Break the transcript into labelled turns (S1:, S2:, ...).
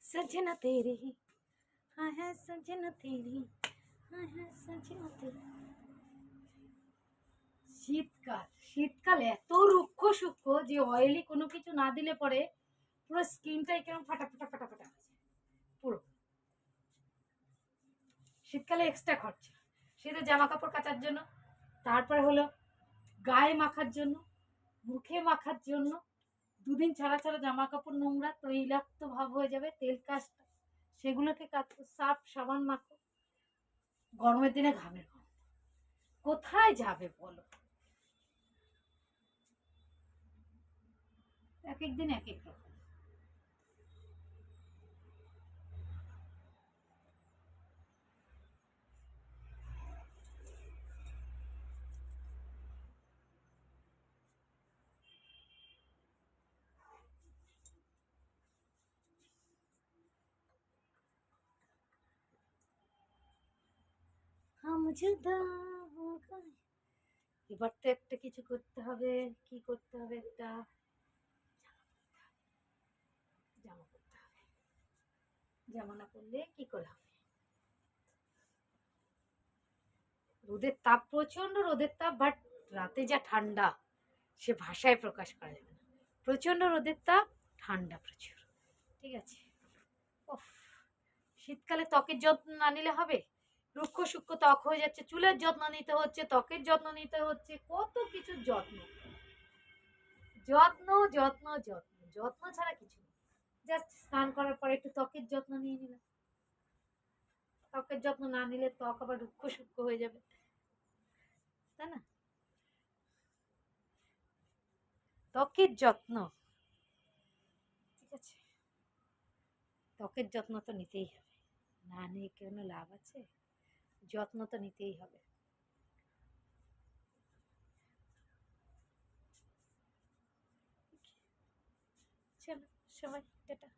S1: सजना तेरे ही हाँ है सजना तेरी हाँ है सजना तेरी। শীতকাল শীতকাল এত রুক্ষ সূক্ষ্ম যে অয়েলি কোনো কিছু না দিলে পরে পুরো স্কিনটাই কেমন ফাটা ফাটা ফাটা ফাটা হয়েছে পুরো। শীতকালে এক্সট্রা খরচা, শীতে জামা কাপড় কাচার জন্য, তারপরে হলো গায়ে মাখার জন্য, মুখে মাখার জন্য। দুদিন ছাড়া ছাড়া জামা কাপড় নোংরা তৈলাক্ত ভাব হয়ে যাবে, তেল কাজটা সেগুলোকে কাচো, সার্ফ সাবান মাখো। গরমের দিনে ঘামের গন্ধ, কোথায় যাবে বলো? এক এক দিন এক এক রকম। এবার তো একটা কিছু করতে হবে। কি করতে হবে? একটা জামা করতে হবে। জামা না করলে কি করে হবে? রোদের তাপ, প্রচন্ড রোদের তাপ, বাট রাতে যা ঠান্ডা সে ভাষায় প্রকাশ করা যাবে না। প্রচন্ড রোদের তাপ, ঠান্ডা প্রচুর। ঠিক আছে। ওফ, শীতকালে ত্বকের যত্ন না নিলে হবে? রুক্ষ সূক্ষ্ম ত্বক হয়ে যাচ্ছে, চুলের যত্ন নিতে হচ্ছে, ত্বকের যত্ন নিতে হচ্ছে, কত কিছু যত্ন যত্ন যত্ন যত্ন যত্ন ছাড়া কিছু নেই। জাস্ট স্নান করার পরে একটু ত্বকের যত্ন নিয়ে নিলাম। ত্বকের যত্ন না নিলে ত্বক আবার রুক্ষ সূক্ষ্ম হয়ে যাবে, তাই না? ত্বকের যত্ন, ঠিক আছে, ত্বকের যত্ন তো নিতেই হবে, না নিয়ে কোনো লাভ আছে? যত্ন তো নিতেই হবে। চলো সবাই টাটা।